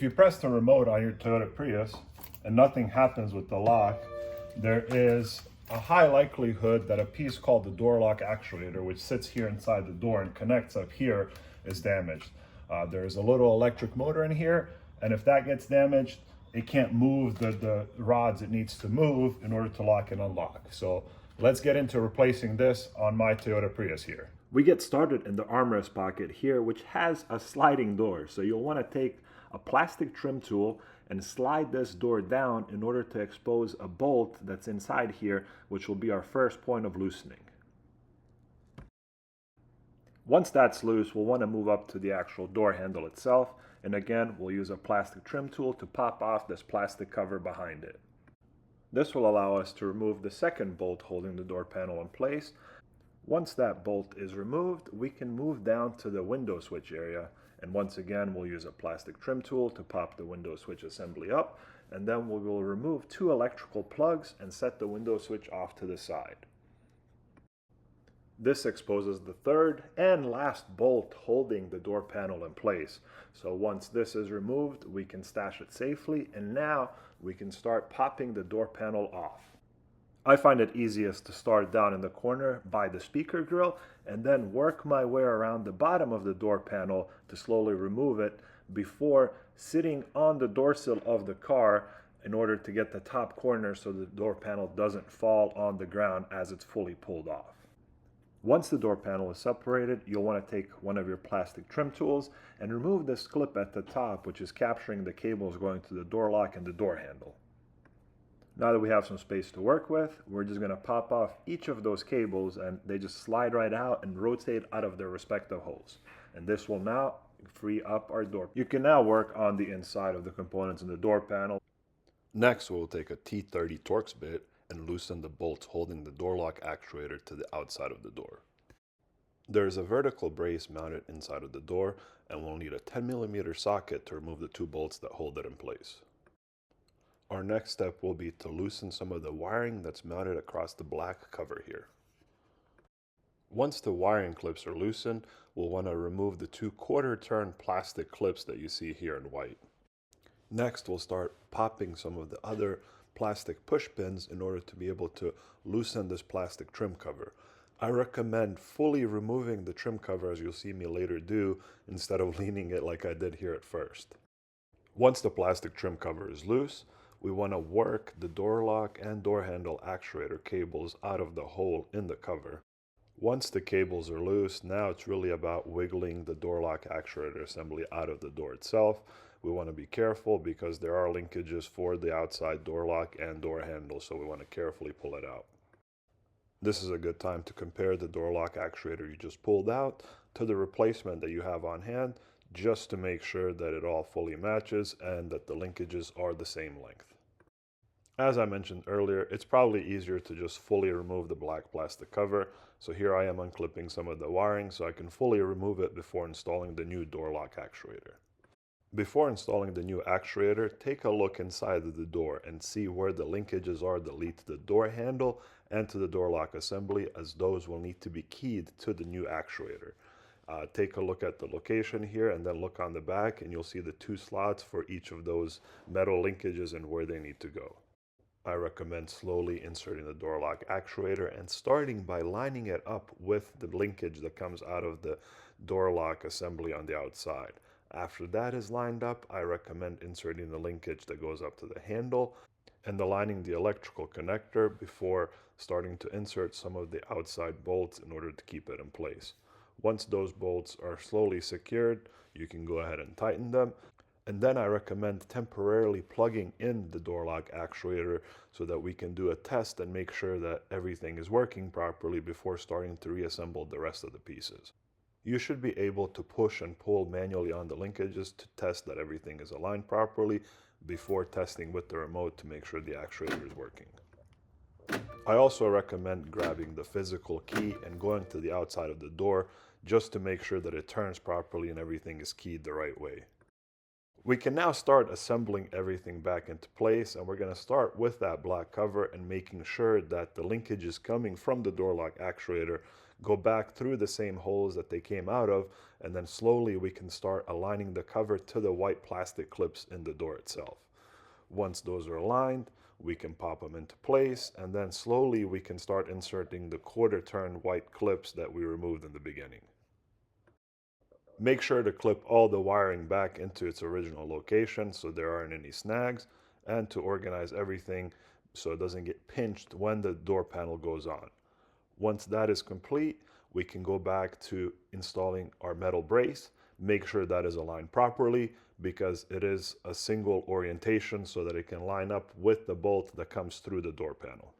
If you press the remote on your Toyota Prius and nothing happens with the lock, there is a high likelihood that a piece called the door lock actuator, which sits here inside the door and connects up here, is damaged. There's a little electric motor in here, and if that gets damaged, it can't move the rods it needs to move in order to lock and unlock. So let's get into replacing this on my Toyota Prius here. We get started in the armrest pocket here, which has a sliding door. So you'll want to take a plastic trim tool and slide this door down in order to expose a bolt that's inside here, which will be our first point of loosening. Once that's loose, we'll want to move up to the actual door handle itself, and again, we'll use a plastic trim tool to pop off this plastic cover behind it. This will allow us to remove the second bolt holding the door panel in place. Once that bolt is removed, we can move down to the window switch area, and once again we'll use a plastic trim tool to pop the window switch assembly up, and then we will remove two electrical plugs and set the window switch off to the side. This exposes the third and last bolt holding the door panel in place. So once this is removed, we can stash it safely, and now we can start popping the door panel off. I find it easiest to start down in the corner by the speaker grill and then work my way around the bottom of the door panel to slowly remove it before sitting on the door sill of the car in order to get the top corner so the door panel doesn't fall on the ground as it's fully pulled off. Once the door panel is separated, you'll want to take one of your plastic trim tools and remove this clip at the top, which is capturing the cables going to the door lock and the door handle. Now that we have some space to work with, we're just going to pop off each of those cables, and they just slide right out and rotate out of their respective holes. And this will now free up our door. You can now work on the inside of the components in the door panel. Next, we'll take a T30 Torx bit and loosen the bolts holding the door lock actuator to the outside of the door. There is a vertical brace mounted inside of the door, and we'll need a 10mm socket to remove the two bolts that hold it in place. Our next step will be to loosen some of the wiring that's mounted across the black cover here. Once the wiring clips are loosened, we'll want to remove the two quarter-turn plastic clips that you see here in white. Next, we'll start popping some of the other plastic push pins in order to be able to loosen this plastic trim cover. I recommend fully removing the trim cover, as you'll see me later do, instead of leaning it like I did here at first. Once the plastic trim cover is loose, we want to work the door lock and door handle actuator cables out of the hole in the cover. Once the cables are loose, now it's really about wiggling the door lock actuator assembly out of the door itself. We want to be careful because there are linkages for the outside door lock and door handle, so we want to carefully pull it out. This is a good time to compare the door lock actuator you just pulled out to the replacement that you have on hand, just to make sure that it all fully matches and that the linkages are the same length. As I mentioned earlier, it's probably easier to just fully remove the black plastic cover, so here I am unclipping some of the wiring so I can fully remove it before installing the new door lock actuator. Before installing the new actuator, take a look inside of the door and see where the linkages are that lead to the door handle and to the door lock assembly, as those will need to be keyed to the new actuator. Take a look at the location here and then look on the back, and you'll see the two slots for each of those metal linkages and where they need to go. I recommend slowly inserting the door lock actuator and starting by lining it up with the linkage that comes out of the door lock assembly on the outside. After that is lined up, I recommend inserting the linkage that goes up to the handle and aligning the electrical connector before starting to insert some of the outside bolts in order to keep it in place. Once those bolts are slowly secured, you can go ahead and tighten them. And then I recommend temporarily plugging in the door lock actuator so that we can do a test and make sure that everything is working properly before starting to reassemble the rest of the pieces. You should be able to push and pull manually on the linkages to test that everything is aligned properly before testing with the remote to make sure the actuator is working. I also recommend grabbing the physical key and going to the outside of the door just to make sure that it turns properly and everything is keyed the right way. We can now start assembling everything back into place, and we're going to start with that black cover and making sure that the linkages coming from the door lock actuator go back through the same holes that they came out of, and then slowly we can start aligning the cover to the white plastic clips in the door itself. Once those are aligned, we can pop them into place, and then slowly we can start inserting the quarter turn white clips that we removed in the beginning. Make sure to clip all the wiring back into its original location so there aren't any snags, and to organize everything so it doesn't get pinched when the door panel goes on. Once that is complete, we can go back to installing our metal brace. Make sure that is aligned properly because it is a single orientation so that it can line up with the bolt that comes through the door panel.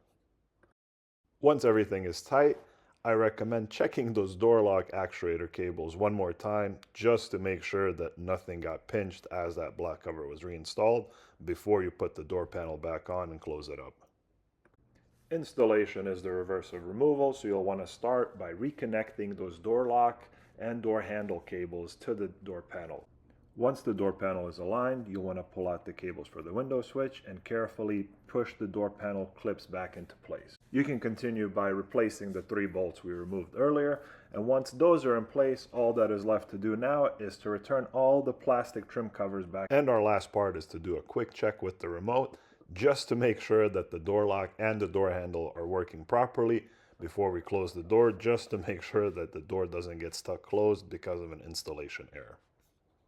Once everything is tight, I recommend checking those door lock actuator cables one more time just to make sure that nothing got pinched as that black cover was reinstalled before you put the door panel back on and close it up. Installation is the reverse of removal, so you'll want to start by reconnecting those door lock and door handle cables to the door panel. Once the door panel is aligned, you'll want to pull out the cables for the window switch and carefully push the door panel clips back into place. You can continue by replacing the 3 bolts we removed earlier, and once those are in place, all that is left to do now is to return all the plastic trim covers back. And our last part is to do a quick check with the remote just to make sure that the door lock and the door handle are working properly before we close the door, just to make sure that the door doesn't get stuck closed because of an installation error.